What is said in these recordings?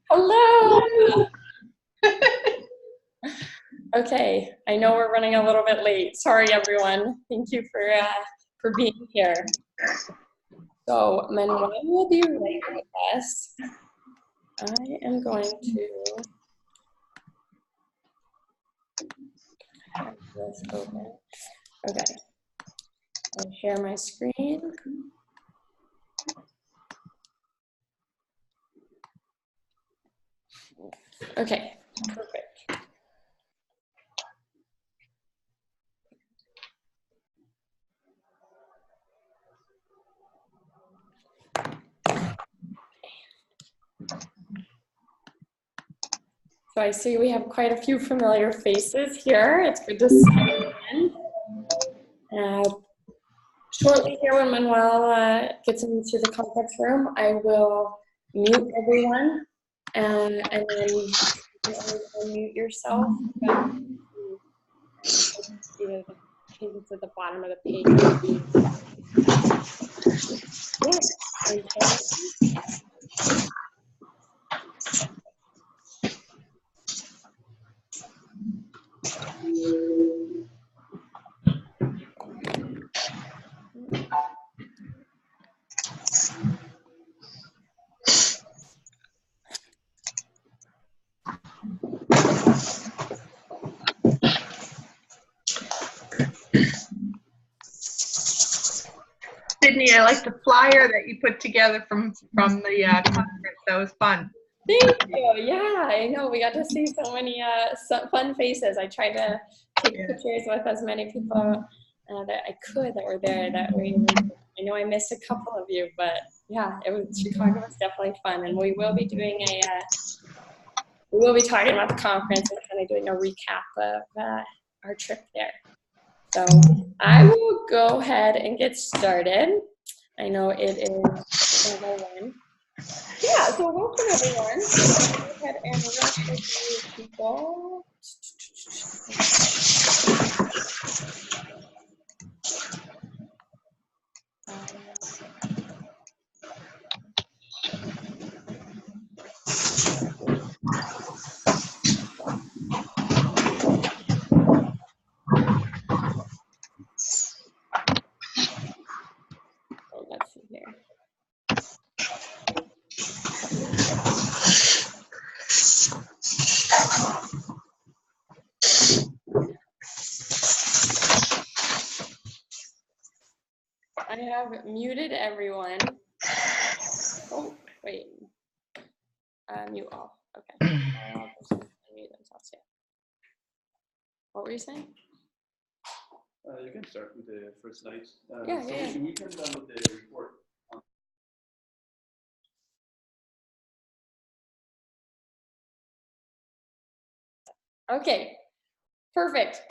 Hello. Okay, I know we're running a little bit late. Sorry, everyone. Thank you for being here. So Manuel will be right with us. I am going to have this open. Okay, I'll share my screen. Okay, perfect. So I see we have quite a few familiar faces here. It's good to see you again. Shortly here when Manuel gets into the conference room, I will mute everyone and then you can always unmute yourself. It's at the bottom of the page. Yeah. Sydney, I like the flyer that you put together from the conference. That was fun. Thank you. Yeah, I know. We got to see so many fun faces. I tried to take pictures with as many people that I could that were there. I know I missed a couple of you, but yeah, Chicago was definitely fun, and we will be doing we will be talking about the conference and kind of doing a recap of our trip there. So I will go ahead and get started. I know it is 1:01. Yeah, so welcome everyone. Go ahead and rush people. Let's see here. I have muted everyone. Oh, wait. Mute all. Okay. I'll just mute themselves here. What were you saying? You can start with the first slides. Yeah. We can download the report. Okay, perfect.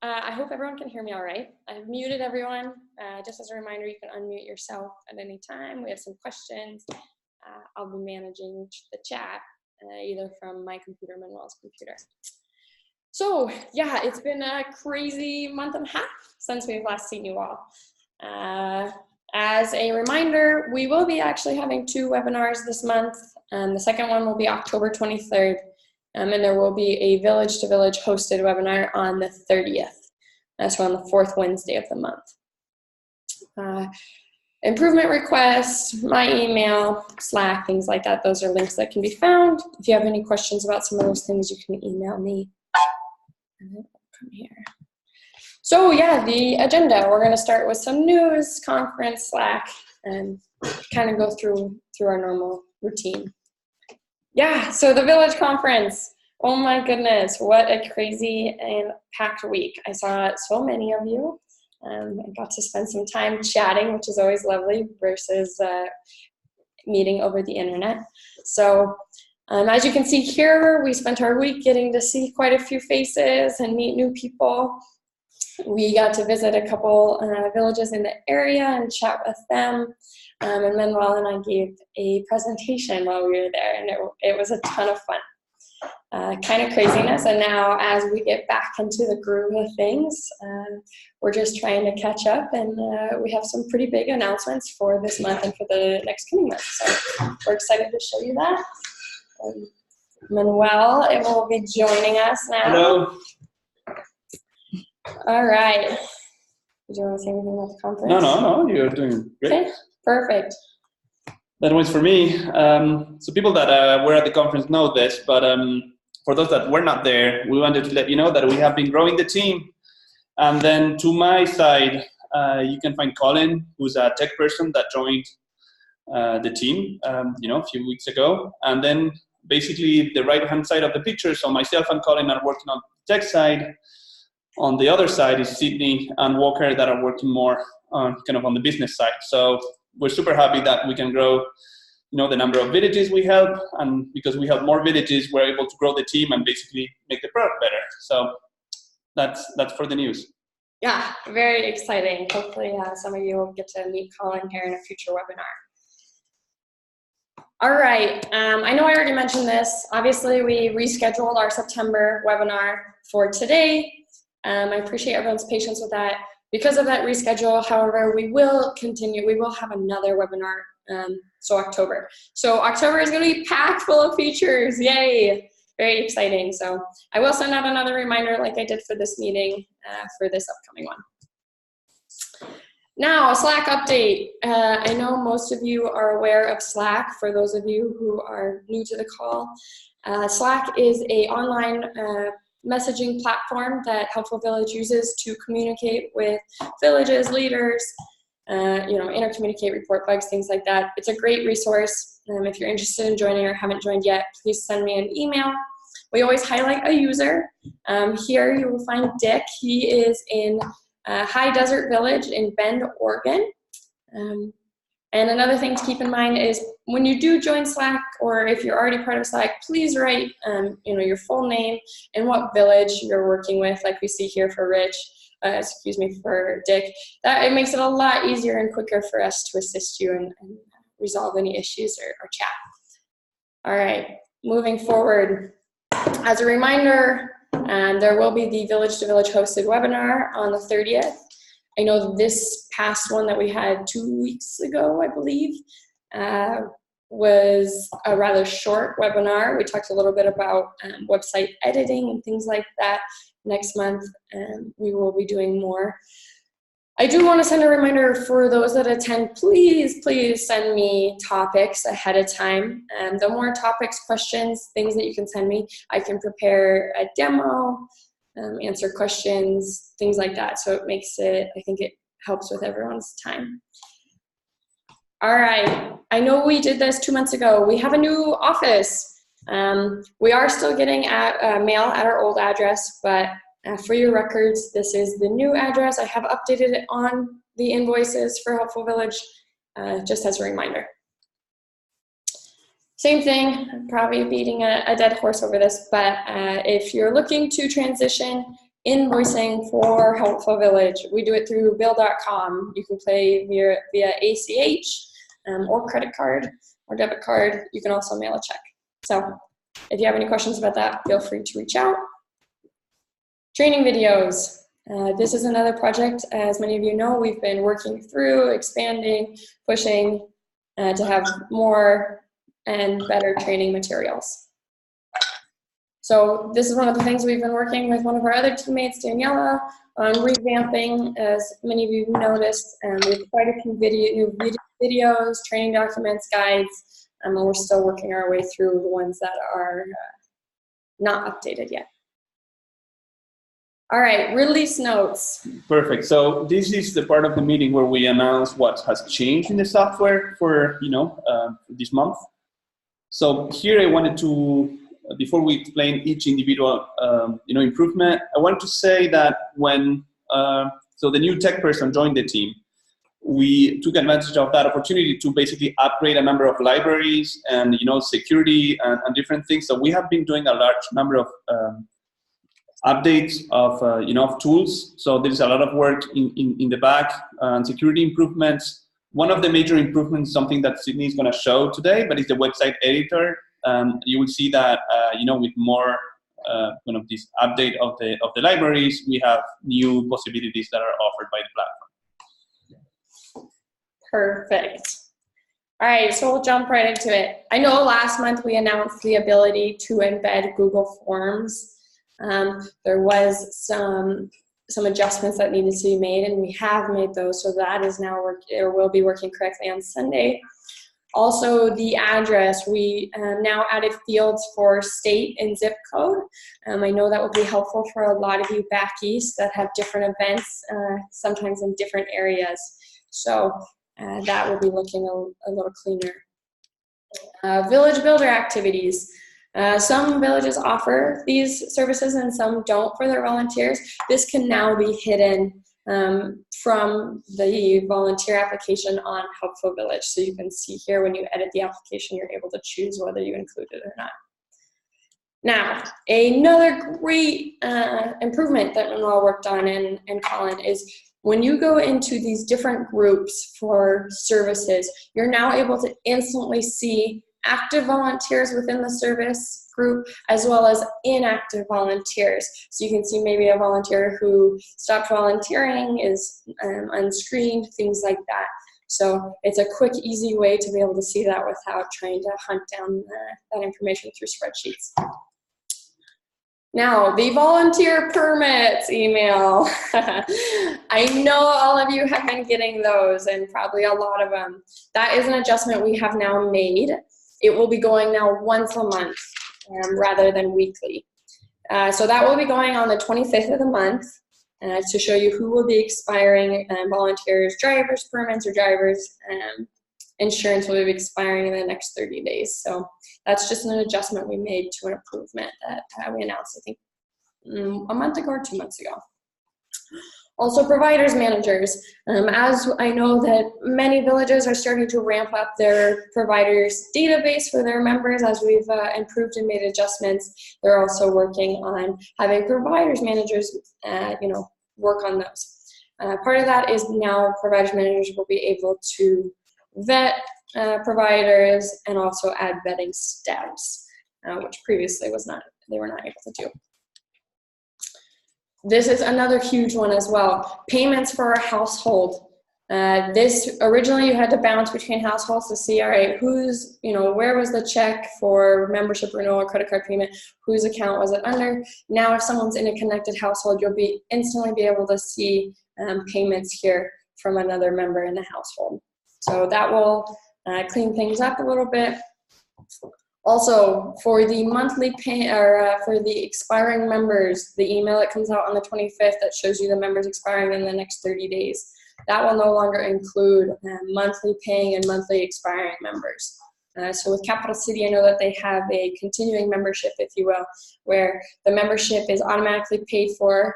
I hope everyone can hear me all right. I've muted everyone. Just as a reminder, you can unmute yourself at any time. We have some questions. I'll be managing the chat either from my computer or Manuel's computer. So yeah, it's been a crazy month and a half since we've last seen you all. As a reminder, we will be actually having 2 webinars this month. The second one will be October 23rd. And there will be a Village to Village hosted webinar on the 30th. That's on the 4th Wednesday of the month. Improvement requests, my email, Slack, things like that. Those are links that can be found. If you have any questions about some of those things, you can email me. And then I'll come here. So yeah, the agenda. We're going to start with some news, conference, Slack, and kind of go through our normal routine. Yeah, so the Village Conference. Oh my goodness, what a crazy and packed week. I saw so many of you. I got to spend some time chatting, which is always lovely, versus meeting over the internet. So as you can see here, we spent our week getting to see quite a few faces and meet new people. We got to visit a couple villages in the area and chat with them. And Manuel and I gave a presentation while we were there, and it was a ton of fun. Kind of craziness, and now as we get back into the groove of things, we're just trying to catch up, and we have some pretty big announcements for this month and for the next coming month. So we're excited to show you that. Manuel will be joining us now. Hello. All right. Do you want to say anything about the conference? No, you're doing great. Okay, perfect. That one's for me. So people that were at the conference know this, but for those that were not there, we wanted to let you know that we have been growing the team. And then to my side, you can find Colin, who's a tech person that joined the team, a few weeks ago. And then basically the right-hand side of the picture, so myself and Colin are working on the tech side. On the other side is Sydney and Walker that are working more on the business side. So we're super happy that we can grow, the number of villages we help, and because we help more villages, we're able to grow the team and basically make the product better. So that's for the news. Yeah, very exciting. Hopefully some of you will get to meet Colin here in a future webinar. All right, I know I already mentioned this. Obviously, we rescheduled our September webinar for today. I appreciate everyone's patience with that. Because of that reschedule, however, we will continue. We will have another webinar, so October. So October is going to be packed full of features. Yay! Very exciting. So I will send out another reminder like I did for this meeting for this upcoming one. Now, Slack update. I know most of you are aware of Slack. For those of you who are new to the call, Slack is an online messaging platform that Helpful Village uses to communicate with villages, leaders, intercommunicate, report bugs, things like that. It's a great resource. If you're interested in joining or haven't joined yet, please send me an email. We always highlight a user. Here you will find Dick. He is in High Desert Village in Bend, Oregon. And another thing to keep in mind is when you do join Slack, or if you're already part of Slack, please write your full name and what village you're working with, like we see here for Rich, for Dick. That it makes it a lot easier and quicker for us to assist you and resolve any issues or chat. All right, moving forward. As a reminder, there will be the Village to Village hosted webinar on the 30th. I know this past one that we had 2 weeks ago, I believe, was a rather short webinar. We talked a little bit about website editing and things like that. Next month, we will be doing more. I do want to send a reminder for those that attend, please send me topics ahead of time. The more topics, questions, things that you can send me, I can prepare a demo, answer questions, things like that. So it makes it, I think it helps with everyone's time. All right, I know we did this 2 months ago. We have a new office. We are still getting mail at our old address, but for your records, this is the new address. I have updated it on the invoices for Helpful Village, just as a reminder. Same thing, I'm probably beating a dead horse over this, but if you're looking to transition invoicing for Helpful Village, we do it through bill.com. You can pay via ACH or credit card or debit card. You can also mail a check. So if you have any questions about that, feel free to reach out. Training videos. This is another project, as many of you know, we've been working through, expanding, pushing to have more and better training materials. So this is one of the things we've been working with one of our other teammates, Daniela, on revamping, as many of you noticed. We have quite a few new videos, training documents, guides, and we're still working our way through the ones that are not updated yet. All right, release notes. Perfect. So this is the part of the meeting where we announce what has changed in the software for this month. So here I wanted to, before we explain each individual improvement, I wanted to say that when the new tech person joined the team, we took advantage of that opportunity to basically upgrade a number of libraries and security and different things. So we have been doing a large number of updates of tools. So there's a lot of work in the back and security improvements. One of the major improvements, something that Sydney is going to show today, but it's the website editor. You will see that with more this update of the libraries, we have new possibilities that are offered by the platform. Perfect. All right, so we'll jump right into it. I know last month we announced the ability to embed Google Forms. There was some adjustments that needed to be made, and we have made those, so that is now will be working correctly on Sunday. Also, the address, we now added fields for state and zip code. I know that will be helpful for a lot of you back east that have different events, sometimes in different areas. So that will be looking a little cleaner. Village builder activities. Some villages offer these services and some don't for their volunteers. This can now be hidden from the volunteer application on Helpful Village. So you can see here when you edit the application, you're able to choose whether you include it or not. Now, another great improvement that Manuel worked on and Colin is when you go into these different groups for services, you're now able to instantly see active volunteers within the service group as well as inactive volunteers. So you can see maybe a volunteer who stopped volunteering is unscreened, things like that. So it's a quick, easy way to be able to see that without trying to hunt down that information through spreadsheets. Now, the volunteer permits email. I know all of you have been getting those, and probably a lot of them. That is an adjustment we have now made. It will be going now once a month rather than weekly. So that will be going on the 25th of the month to show you who will be expiring. Volunteers, driver's permits, or driver's insurance will be expiring in the next 30 days. So that's just an adjustment we made to an improvement that we announced, I think, a month ago or 2 months ago. Also, providers managers. As I know that many villages are starting to ramp up their providers database for their members as we've improved and made adjustments, they're also working on having providers managers work on those. Part of that is now providers managers will be able to vet providers and also add vetting steps, which previously they were not able to do. This is another huge one as well. Payments for a household. This originally you had to bounce between households to see, all right, where was the check for membership renewal or credit card payment? Whose account was it under? Now, if someone's in a connected household, you'll instantly be able to see payments here from another member in the household. So that will clean things up a little bit. Also, for the monthly pay for the expiring members, the email that comes out on the 25th that shows you the members expiring in the next 30 days, that will no longer include monthly paying and monthly expiring members. So with Capital City, I know that they have a continuing membership, if you will, where the membership is automatically paid for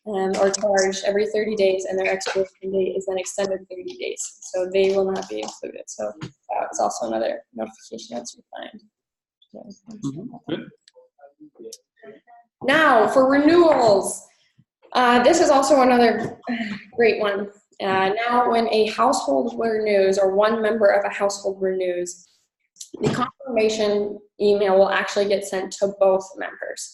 or charged every 30 days, and their expiration date is then extended 30 days. So they will not be included. So that was also another notification that's refined. Good. Now for renewals. This is also another great one. Now when a household renews or one member of a household renews, the confirmation email will actually get sent to both members.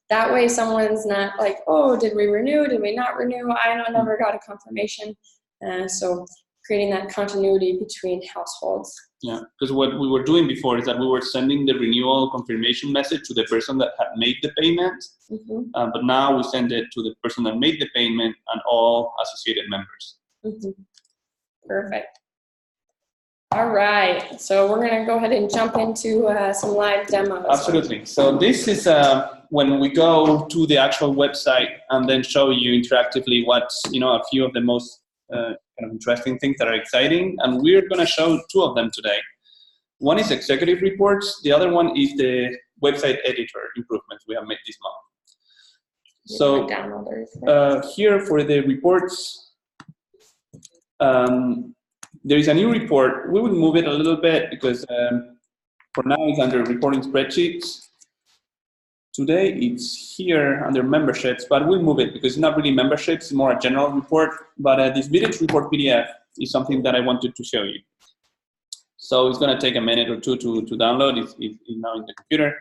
That way someone's not like, oh, did we renew? Did we not renew? I never got a confirmation. So creating that continuity between households. Yeah, because what we were doing before is that we were sending the renewal confirmation message to the person that had made the payment, but now we send it to the person that made the payment and all associated members. Perfect. All right, so we're going to go ahead and jump into some live demos. Absolutely. So this is when we go to the actual website and then show you interactively what's, a few of the most kind of interesting things that are exciting, and we're going to show two of them today. One is executive reports. The other one is the website editor improvements we have made this month. So here for the reports, there is a new report. We will move it a little bit because for now it's under reporting spreadsheets. Today it's here under memberships, but we'll move it because it's not really memberships, it's more a general report. But this village report PDF is something that I wanted to show you. So it's going to take a minute or two to download. It's now in the computer,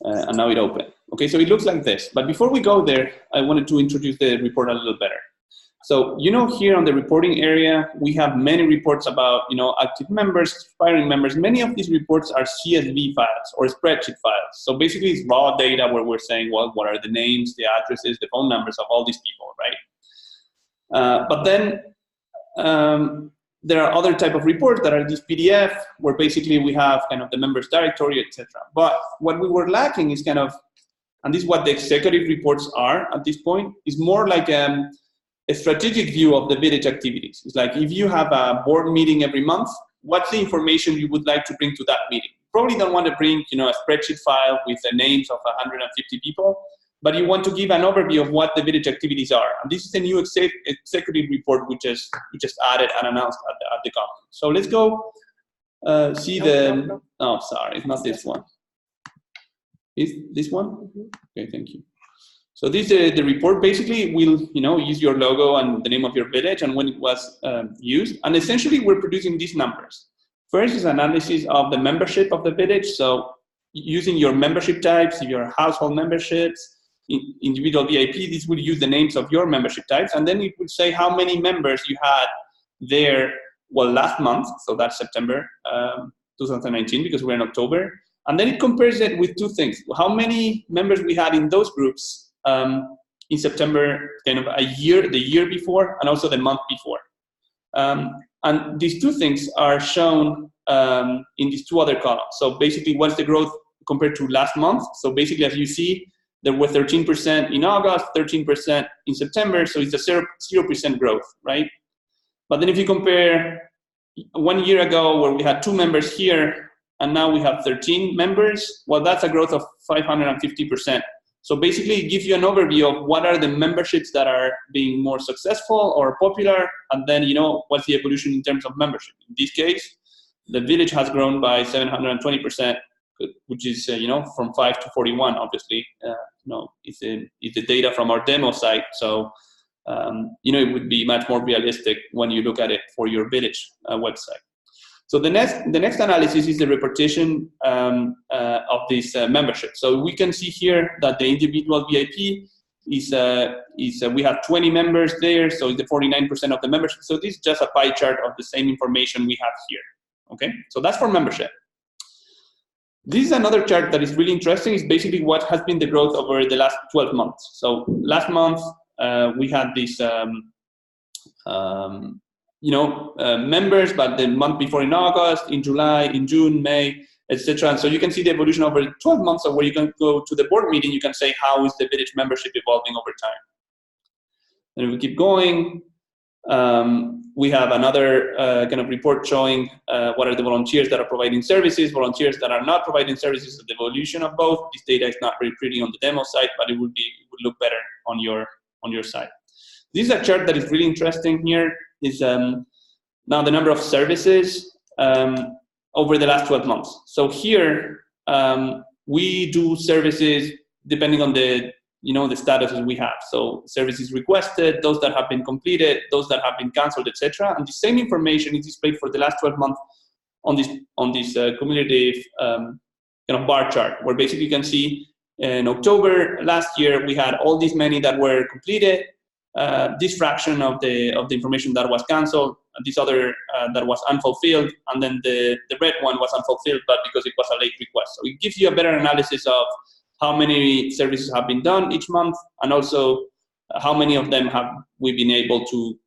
and now it opened. Okay, so it looks like this. But before we go there, I wanted to introduce the report a little better. So, here on the reporting area, we have many reports about, active members, expiring members. Many of these reports are CSV files or spreadsheet files. So basically it's raw data where we're saying, well, what are the names, the addresses, the phone numbers of all these people, right? But then there are other type of reports that are these PDF, where basically we have kind of the members directory, etc. But what we were lacking is kind of, and this is what the executive reports are at this point, is more like a strategic view of the village activities. It's like if you have a board meeting every month, what's the information you would like to bring to that meeting? Probably don't want to bring, a spreadsheet file with the names of 150 people, but you want to give an overview of what the village activities are. And this is a new executive report we just added and announced at the conference. So let's go see oh, sorry, it's not this one. Is this one? Okay, thank you. So this the report basically will use your logo and the name of your village and when it was used. And essentially we're producing these numbers. First is analysis of the membership of the village. So using your membership types, your household memberships, individual VIP, this will use the names of your membership types. And then it will say how many members you had there, well, last month. So that's September 2019 because we're in October. And then it compares it with two things. How many members we had in those groups in September, kind of the year before, and also the month before. And these two things are shown in these two other columns. So basically, what's the growth compared to last month? So basically, as you see, there were 13% in August, 13% in September, so it's a 0% growth, right? But then if you compare 1 year ago where we had 2 members here, and now we have 13 members, well, that's a growth of 550%. So basically, it gives you an overview of what are the memberships that are being more successful or popular, and then what's the evolution in terms of membership. In this case, the village has grown by 720%, which is from 5 to 41. Obviously, it's the data from our demo site. So it would be much more realistic when you look at it for your village website. So the next analysis is the repartition of this membership. So we can see here that the individual VIP is we have 20 members there, so it's the 49% of the membership. So this is just a pie chart of the same information we have here. Okay, so that's for membership. This is another chart that is really interesting. It's basically what has been the growth over the last 12 months. So last month we had this. Members, but the month before in August, in July, in June, May, etc. And so you can see the evolution over 12 months, or where you can go to the board meeting, you can say, how is the village membership evolving over time? And if we keep going, we have another kind of report showing what are the volunteers that are providing services, volunteers that are not providing services, the evolution of both. This data is not very pretty on the demo site, but it would look better on your site. This is a chart that is really interesting here. Is now the number of services over the last 12 months. So here we do services depending on the the statuses we have. So services requested, those that have been completed, those that have been canceled, etc. And the same information is displayed for the last 12 months on this cumulative kind of bar chart, where basically you can see in October last year we had all these many that were completed. This fraction of the information that was canceled, this other that was unfulfilled, and then the red one was unfulfilled, but because it was a late request. So it gives you a better analysis of how many services have been done each month, and also how many of them have we been able to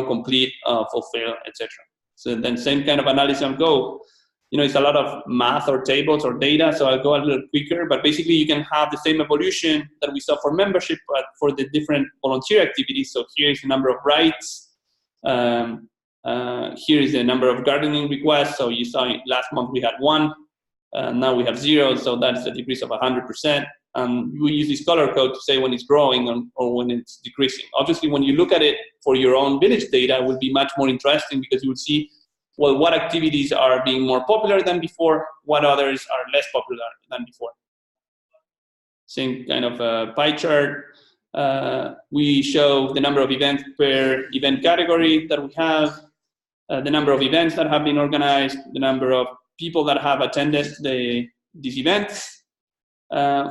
complete, fulfill, etc. So then same kind of analysis on Go. It's a lot of math or tables or data, so I'll go a little quicker, but basically you can have the same evolution that we saw for membership, but for the different volunteer activities. So here is the number of rights. Here is the number of gardening requests. So you saw last month we had 1, now we have 0, so that's a decrease of 100%. And we use this color code to say when it's growing or when it's decreasing. Obviously, when you look at it for your own village data, it will be much more interesting because you would see, well, what activities are being more popular than before, what others are less popular than before. Same kind of pie chart. We show the number of events per event category that we have, the number of events that have been organized, the number of people that have attended these events.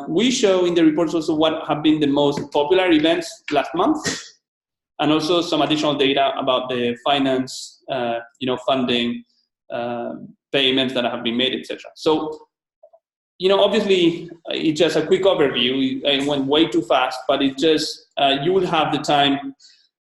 We show in the reports also what have been the most popular events last month. and also some additional data about the finance, funding, payments that have been made, etc. So, obviously, it's just a quick overview. It went way too fast, but it just, you will have the time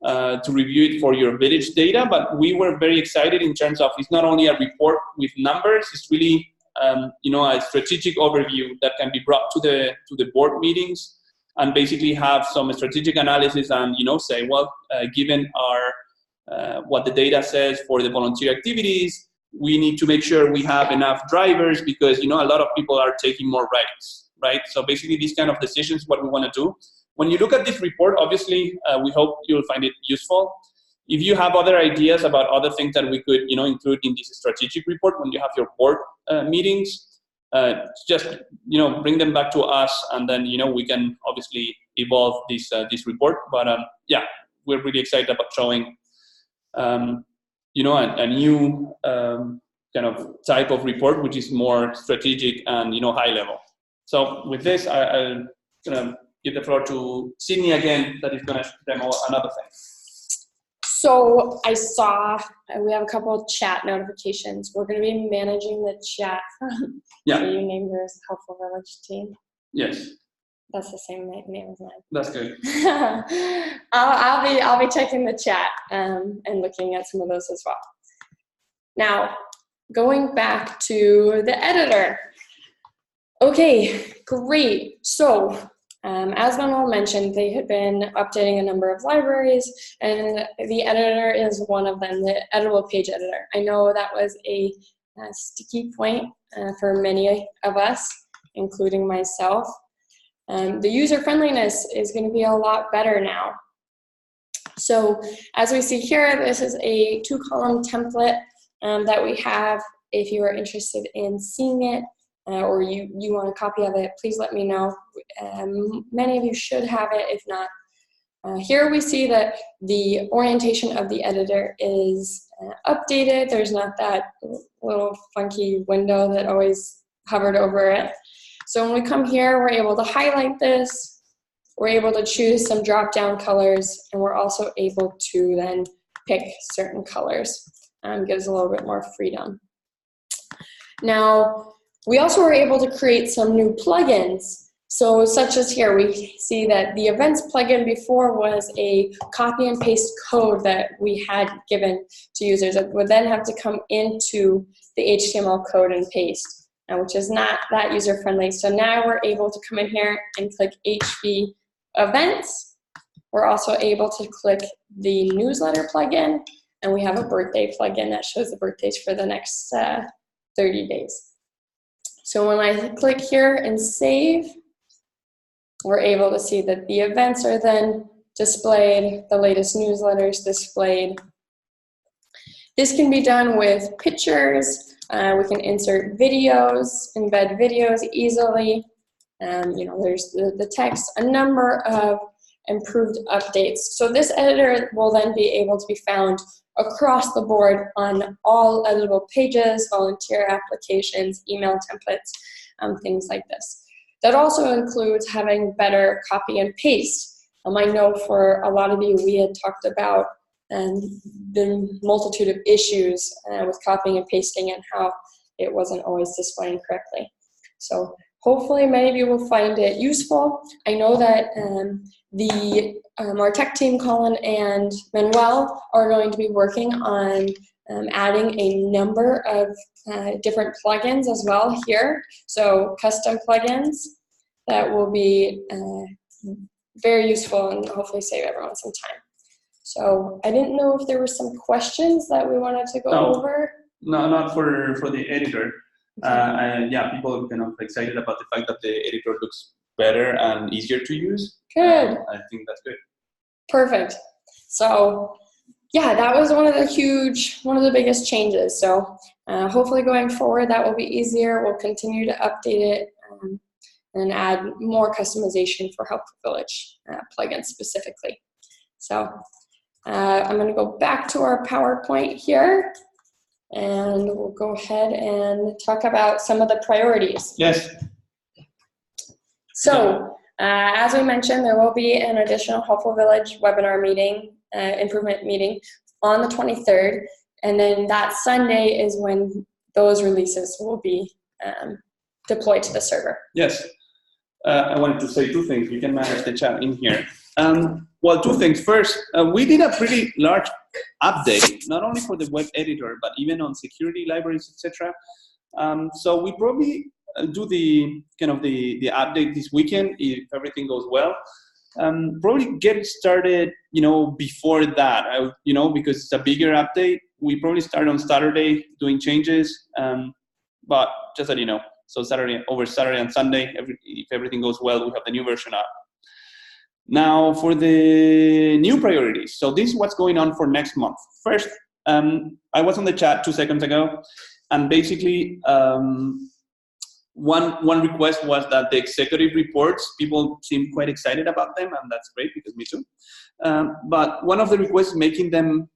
to review it for your village data. But we were very excited in terms of, it's not only a report with numbers, it's really, a strategic overview that can be brought to the board meetings and basically have some strategic analysis and, say, well, given what the data says for the volunteer activities, we need to make sure we have enough drivers because, a lot of people are taking more rides, right? So basically these kind of decisions, what we want to do. When you look at this report, obviously, we hope you'll find it useful. If you have other ideas about other things that we could, include in this strategic report when you have your board meetings, just, bring them back to us, and then, we can obviously evolve this report. But yeah, we're really excited about showing, a new kind of type of report, which is more strategic and, high level. So with this, I'm gonna give the floor to Sydney again, that is gonna demo another thing. So I saw we have a couple of chat notifications. We're going to be managing the chat from Yeah. So you named yours Helpful Village Team. Yes. That's the same name as mine. That's good. I'll be checking the chat and looking at some of those as well. Now, going back to the editor. Okay, great. So, as Manuel mentioned, they had been updating a number of libraries, and the editor is one of them, the editable page editor. I know that was a sticky point for many of us, including myself. The user friendliness is going to be a lot better now. So as we see here, this is a 2-column template that we have. If you are interested in seeing it or you want a copy of it, please let me know. Many of you should have it. If not, here we see that the orientation of the editor is updated. There's not that little funky window that always hovered over it. So when we come here, we're able to highlight this. We're able to choose some drop-down colors, and we're also able to then pick certain colors. Gives a little bit more freedom. Now, we also were able to create some new plugins. So such as here, we see that the events plugin before was a copy and paste code that we had given to users that would then have to come into the HTML code and paste, which is not that user friendly. So now we're able to come in here and click HV events. We're also able to click the newsletter plugin, and we have a birthday plugin that shows the birthdays for the next 30 days. So when I click here and save, we're able to see that the events are then displayed, the latest newsletters displayed. This can be done with pictures. We can insert videos, embed videos easily. There's the text, a number of improved updates. So this editor will then be able to be found across the board on all editable pages, volunteer applications, email templates, things like this. That also includes having better copy and paste. I know for a lot of you, we had talked about the multitude of issues with copying and pasting and how it wasn't always displaying correctly. So hopefully many of you will find it useful. I know that our tech team, Colin and Manuel, are going to be working on adding a number of different plugins as well here. So custom plugins that will be very useful and hopefully save everyone some time. So I didn't know if there were some questions that we wanted to go over. No, not for the editor. Yeah, people are kind of excited about the fact that the editor looks better and easier to use. Good. I think that's good. Perfect. So yeah, that was one of the biggest changes. So hopefully going forward, that will be easier. We'll continue to update it and add more customization for Helpful Village plugins specifically. So I'm going to go back to our PowerPoint here, and we'll go ahead and talk about some of the priorities. Yes. So as we mentioned, there will be an additional Helpful Village webinar meeting improvement meeting on the 23rd. And then that Sunday is when those releases will be deployed to the server. Yes. I wanted to say two things. You can manage the chat in here. Well, two things. First, we did a pretty large update, not only for the web editor, but even on security libraries, etc. So we probably do the update this weekend if everything goes well. Probably get it started, before that. Because it's a bigger update. We probably start on Saturday doing changes. But just so you know. So over Saturday and Sunday, if everything goes well, we have the new version up. Now for the new priorities. So this is what's going on for next month. First, I was on the chat 2 seconds ago, and basically one request was that the executive reports, people seem quite excited about them, and that's great because me too. But one of the requests is making them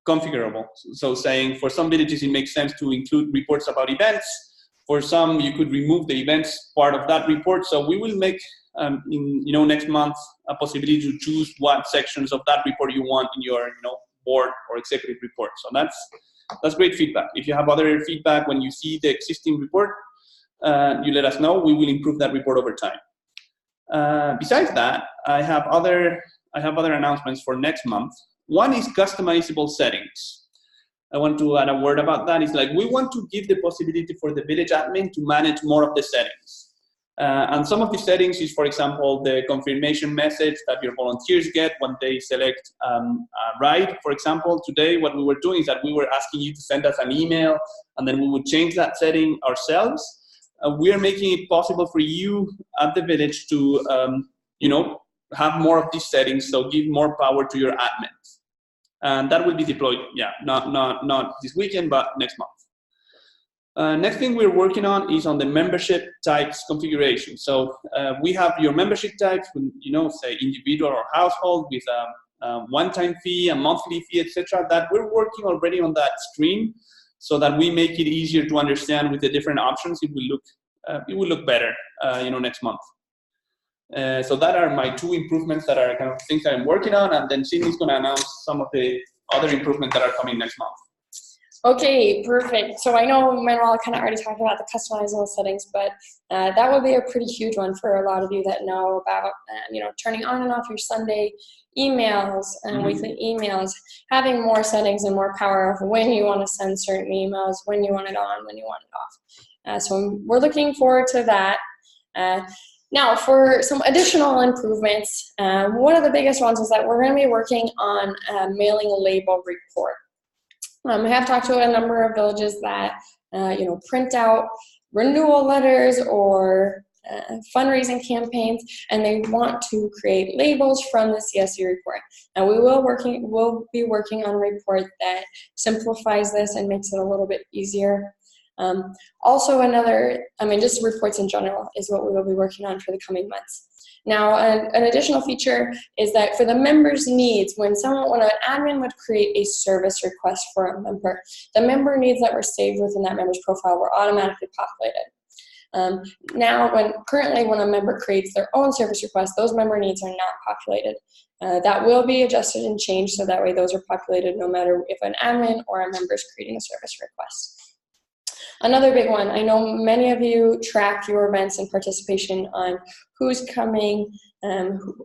configurable. So saying for some villages, it makes sense to include reports about events. For some, you could remove the events part of that report. So we will make, next month, a possibility to choose what sections of that report you want in your, board or executive report. So that's great feedback. If you have other feedback when you see the existing report, you let us know. We will improve that report over time. Besides that, I have other announcements for next month. One is customizable settings. I want to add a word about that. It's like we want to give the possibility for the village admin to manage more of the settings. And some of the settings is, for example, the confirmation message that your volunteers get when they select a ride. For example, today what we were doing is that we were asking you to send us an email, and then we would change that setting ourselves. We are making it possible for you at the village to, have more of these settings, so give more power to your admins. And that will be deployed, not this weekend, but next month. Next thing we're working on is on the membership types configuration. So we have your membership types, say individual or household with a one-time fee, a monthly fee, etc. That we're working already on that screen, so that we make it easier to understand with the different options. It will look better, next month. So that are my two improvements that are kind of things that I'm working on, and then Sydney's going to announce some of the other improvements that are coming next month. Okay, perfect. So I know Manuel kind of already talked about the customizable settings, but that will be a pretty huge one for a lot of you that know about, turning on and off your Sunday emails and weekly emails, having more settings and more power of when you want to send certain emails, when you want it on, when you want it off. So we're looking forward to that. Now, for some additional improvements, one of the biggest ones is that we're going to be working on a mailing label report. I have talked to a number of villages that, print out renewal letters or fundraising campaigns, and they want to create labels from the CSV report. And we'll be working on a report that simplifies this and makes it a little bit easier. Also just reports in general is what we will be working on for the coming months. Now, an additional feature is that for the members' needs, when an admin would create a service request for a member, the member needs that were saved within that member's profile were automatically populated. Currently when a member creates their own service request, those member needs are not populated. That will be adjusted and changed so that way those are populated no matter if an admin or a member is creating a service request. Another big one, I know many of you track your events and participation on who's coming,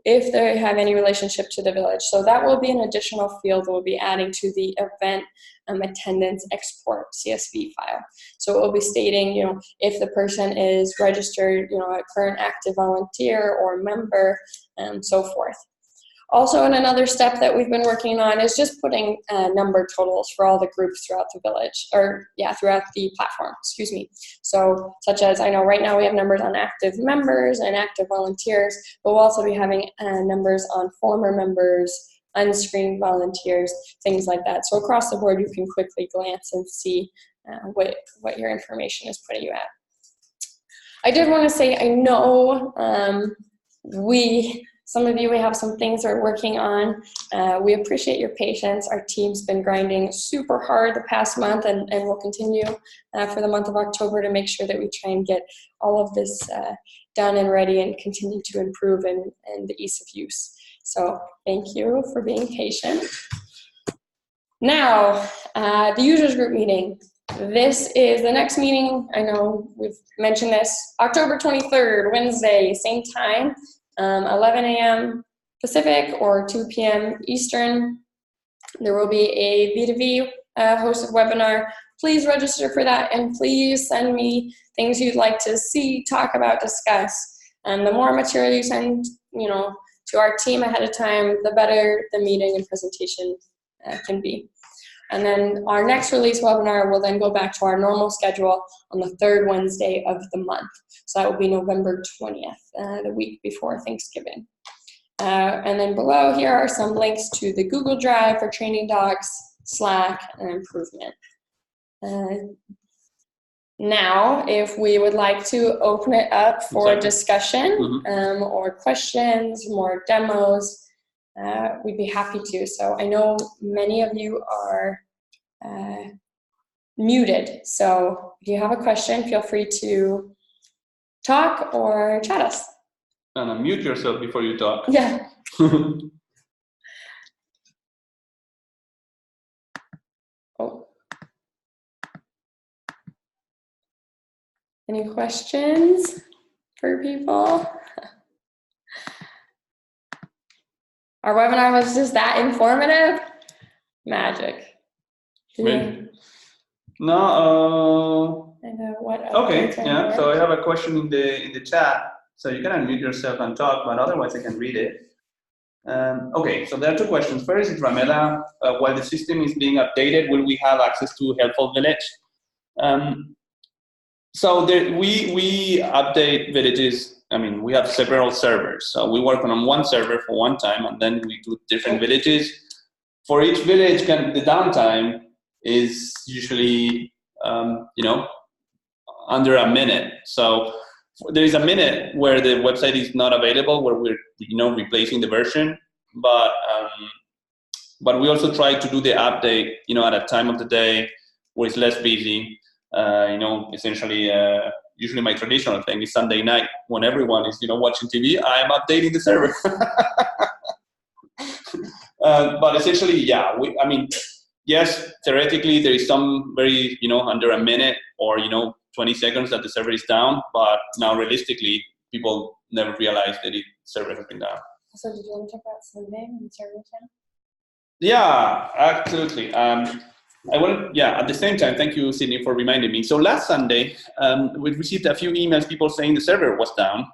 if they have any relationship to the village. So that will be an additional field we'll be adding to the event attendance export CSV file. So it will be stating, if the person is registered, a current active volunteer or member, and so forth. Also, another step that we've been working on is just putting number totals for all the groups throughout the village, throughout the platform, So, such as, I know right now we have numbers on active members and active volunteers, but we'll also be having numbers on former members, unscreened volunteers, things like that. So across the board, you can quickly glance and see what your information is putting you at. I did want to say, I know some of you, we have some things we're working on. We appreciate your patience. Our team's been grinding super hard the past month and will continue for the month of October to make sure that we try and get all of this done and ready and continue to improve in the ease of use. So thank you for being patient. Now, the users group meeting. This is the next meeting. I know we've mentioned this. October 23rd, Wednesday, same time, 11 a.m. Pacific or 2 p.m. Eastern. There will be a B2B hosted webinar. Please register for that, and please send me things you'd like to see, talk about, discuss. And the more material you send, to our team ahead of time, the better the meeting and presentation can be. And then our next release webinar will then go back to our normal schedule on the third Wednesday of the month. So that will be November 20th, the week before Thanksgiving. And then below here are some links to the Google Drive for training docs, Slack, and improvement. Now, if we would like to open it up for discussion or questions, more demos, we'd be happy to. So I know many of you are muted. So if you have a question, feel free to talk or chat us. And unmute yourself before you talk. Yeah. Oh. Any questions for people? Our webinar was just that informative? Magic. Really? No. I know what. Okay. Yeah. So I have a question in the chat. So you can unmute yourself and talk, but otherwise I can read it. Okay. So there are two questions. First is Ramela. While the system is being updated, will we have access to Helpful Village? So we update villages. I mean, we have several servers. So we work on one server for one time, and then we do different villages. For each village, the downtime is usually, under a minute. So there is a minute where the website is not available, where we're, replacing the version. But we also try to do the update, at a time of the day where it's less busy. Essentially, usually my traditional thing is Sunday night when everyone is, watching TV. I am updating the server. But essentially, yeah. Yes, theoretically there is some very, under a minute or 20 seconds that the server is down. But now, realistically, people never realize that the server has been down. So, did you want to talk about Sunday and the server down? Yeah, absolutely. At the same time, thank you, Sydney, for reminding me. So last Sunday, we received a few emails, people saying the server was down.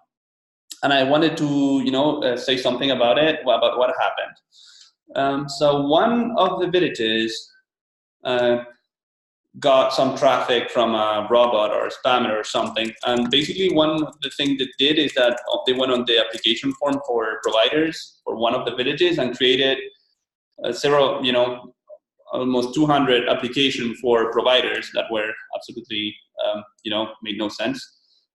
And I wanted to, say something about it, about what happened. So one of the villages got some traffic from a robot or a spammer or something. And basically one of the things they did is that they went on the application form for providers for one of the villages and created several, almost 200 applications for providers that were absolutely, made no sense.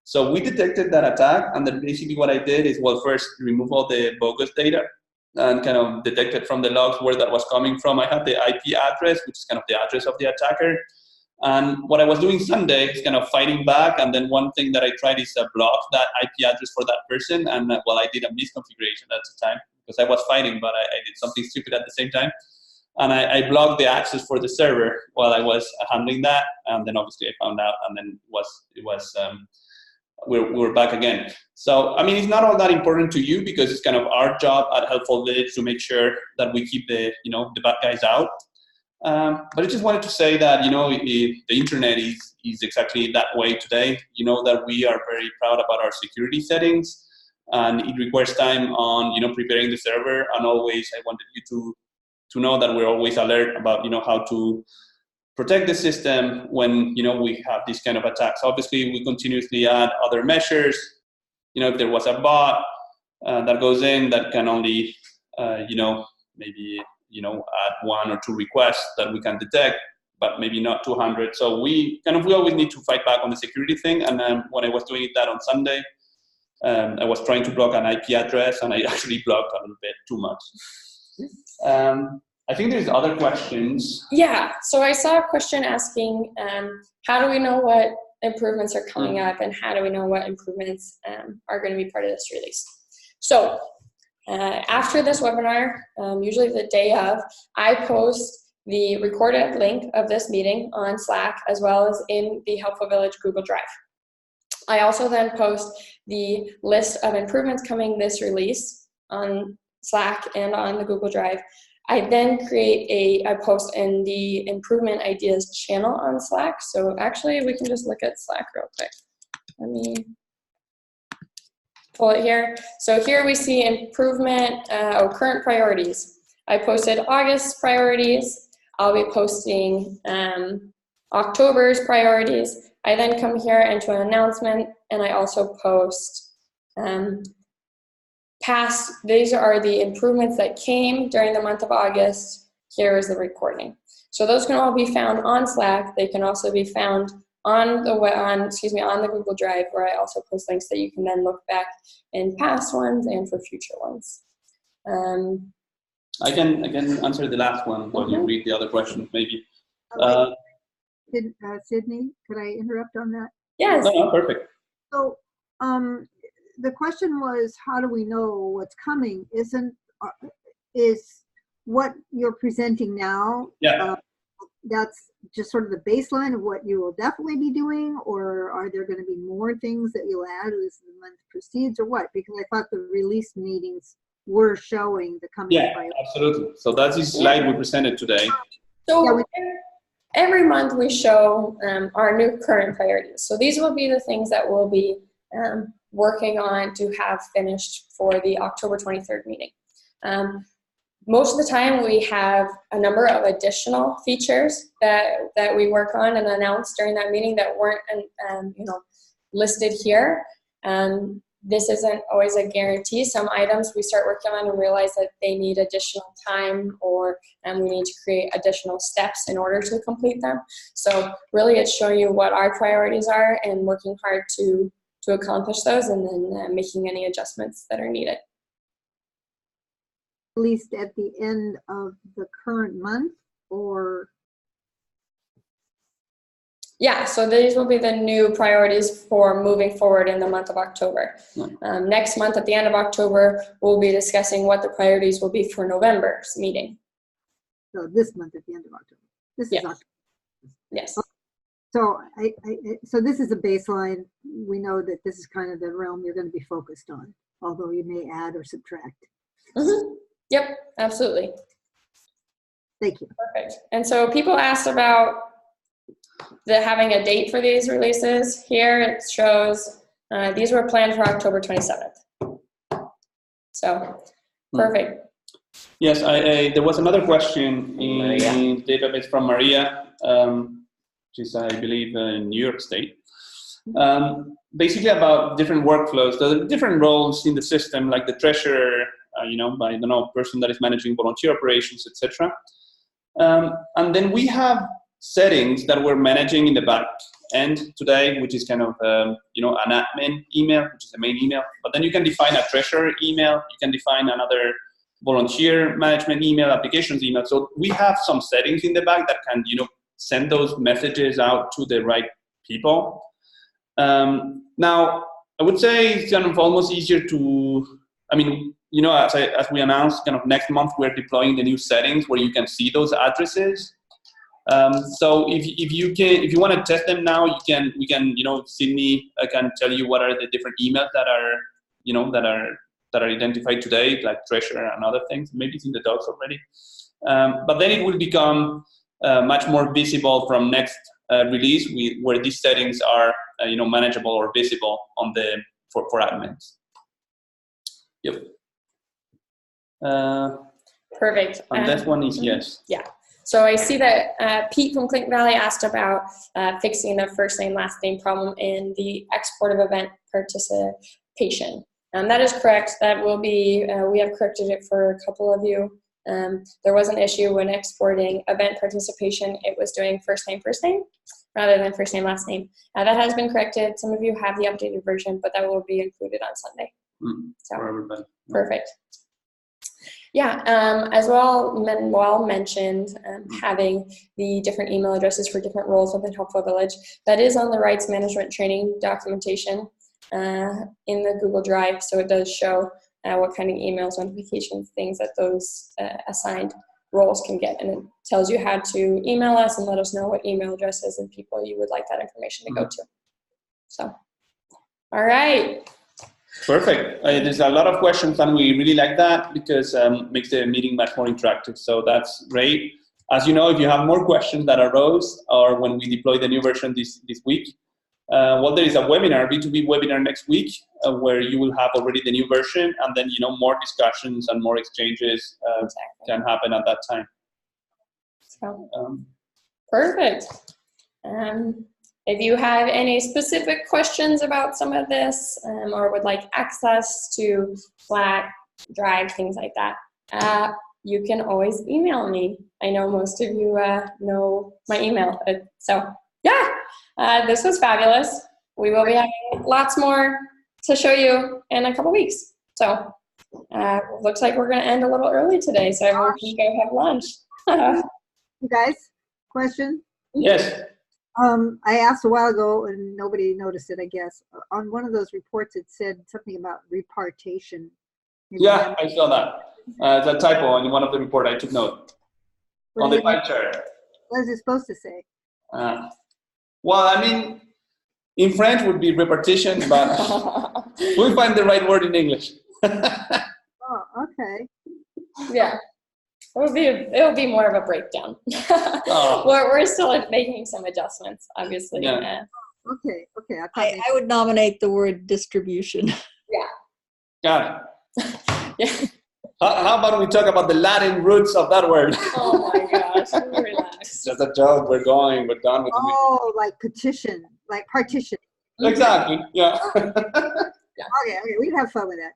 So we detected that attack, and then basically what I did is, first remove all the bogus data and kind of detected from the logs where that was coming from. I had the IP address, which is kind of the address of the attacker. And what I was doing Sunday is kind of fighting back, and then one thing that I tried is block that IP address for that person, and I did a misconfiguration at the time, because I was fighting, but I did something stupid at the same time. And I blocked the access for the server while I was handling that, and then obviously I found out, and then we were back again. So I mean, it's not all that important to you, because it's kind of our job at Helpful Village to make sure that we keep the the bad guys out. But I just wanted to say that the internet is exactly that way today. That we are very proud about our security settings, and it requires time on preparing the server. And always, I wanted you to know that we're always alert about how to protect the system when we have these kind of attacks. Obviously, we continuously add other measures. If there was a bot that goes in that can only maybe add 1 or 2 requests that we can detect, but maybe not 200. So we always need to fight back on the security thing. And then when I was doing that on Sunday, I was trying to block an IP address, and I actually blocked a little bit too much. I think there's other questions. Yeah, so I saw a question asking, how do we know what improvements are coming up, and how do we know what improvements are going to be part of this release? So After this webinar, usually the day of, I post the recorded link of this meeting on Slack as well as in the Helpful Village Google Drive. I also then post the list of improvements coming this release on Slack and on the Google Drive. I then create a post in the improvement ideas channel on Slack. So actually we can just look at Slack real quick. Let me pull it here. So here we see improvement, current priorities. I posted August's priorities. I'll be posting October's priorities. I then come here into an announcement, and I also post past. These are the improvements that came during the month of August. Here is the recording. So those can all be found on Slack. They can also be found on the Google Drive, where I also post links that you can then look back in past ones and for future ones. I can answer the last one while you read the other questions, maybe. Sydney, could I interrupt on that? Yes. No, perfect. So the question was, how do we know what's coming? Is what you're presenting now, Yeah. That's just sort of the baseline of what you will definitely be doing, or are there going to be more things that you'll add as the month proceeds, or what? Because I thought the release meetings were showing the coming. Yeah, absolutely. So that's the slide we presented today. So every month we show our new current priorities. So these will be the things that we'll be working on to have finished for the October 23rd meeting. Most of the time we have a number of additional features that we work on and announce during that meeting that weren't listed here. This isn't always a guarantee. Some items we start working on and realize that they need additional time, or we need to create additional steps in order to complete them. So really it's showing you what our priorities are and working hard to accomplish those, and then making any adjustments that are needed. At least at the end of the current month, or? Yeah, so these will be the new priorities for moving forward in the month of October. Next month, at the end of October, we'll be discussing what the priorities will be for November's meeting. So this month at the end of October. This is October. Yes. So so this is a baseline. We know that this is kind of the realm you're going to be focused on, although you may add or subtract. Mm-hmm. Yep, absolutely. Thank you. Perfect. And so people asked about having a date for these releases. Here it shows these were planned for October 27th. So perfect. Yes, there was another question in database from Maria. She's, I believe, in New York State. Basically about different workflows. There are different roles in the system, like the treasurer, by person that is managing volunteer operations, etc. And then we have settings that we're managing in the back end today, which is kind of an admin email, which is the main email. But then you can define a treasurer email. You can define another volunteer management email, applications email. So we have some settings in the back that can send those messages out to the right people. Now, I would say it's kind of almost easier to, as we announced, kind of next month we're deploying the new settings where you can see those addresses. So if you want to test them now, we can Sydney can tell you what are the different emails that are identified today, like treasurer and other things. Maybe it's in the docs already, but then it will become much more visible from next release, where these settings are manageable or visible on for admins. Yep. Perfect. And that one is yes. Yeah. So I see that Pete from Clinton Valley asked about fixing the first name, last name problem in the export of event participation. That is correct. That will be, we have corrected it for a couple of you. There was an issue when exporting event participation. It was doing first name rather than first name, last name. That has been corrected. Some of you have the updated version, but that will be included on Sunday. For everybody. Perfect. Yeah, as well, Manuel mentioned having the different email addresses for different roles within Helpful Village. That is on the rights management training documentation in the Google Drive, so it does show what kind of emails, notifications, things that those assigned roles can get. And it tells you how to email us and let us know what email addresses and people you would like that information to go to. So, all right. Perfect. There's a lot of questions, and we really like that because makes the meeting much more interactive. So that's great. As you know, if you have more questions that arose, or when we deploy the new version this week, well, there is a webinar, B2B webinar next week, where you will have already the new version, and then more discussions and more exchanges can happen at that time. So, perfect. If you have any specific questions about some of this, or would like access to Slack, Drive, things like that, you can always email me. I know most of you know my email. So yeah, this was fabulous. We will be having lots more to show you in a couple weeks. So looks like we're going to end a little early today, so everyone can go have lunch. You guys, question? Yes. I asked a while ago and nobody noticed it, I guess. On one of those reports, it said something about repartition. Yeah, I saw that. It's a typo in one of the report. I took note. On the pie chart. What is it supposed to say? Well, I mean, in French would be repartition, but we'll find the right word in English. Oh, okay. Yeah. It'll be more of a breakdown. We're still making some adjustments, obviously. Yeah. Okay. I would nominate the word distribution. Yeah. Got it. Yeah. How about we talk about the Latin roots of that word? Oh my gosh, relax. Just a joke. We're done with the meeting. Oh, like petition, like partition. Exactly. Yeah. Okay, we can have fun with that.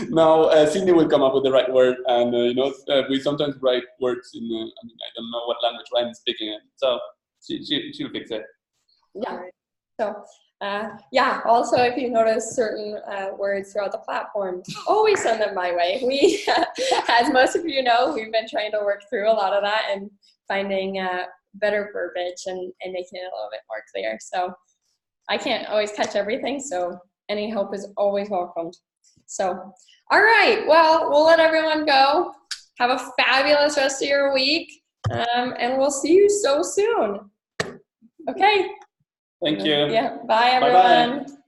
No, Cindy will come up with the right word, and we sometimes write words in. I don't know what language Ryan's speaking in, so she'll fix it. Yeah. So, also, if you notice certain words throughout the platform, always send them my way. We, as most of you know, we've been trying to work through a lot of that and finding better verbiage and making it a little bit more clear. So I can't always catch everything, so any help is always welcomed. So, all right. Well, we'll let everyone go. Have a fabulous rest of your week, and we'll see you so soon. Okay. Thank you. Yeah. Bye, everyone. Bye-bye.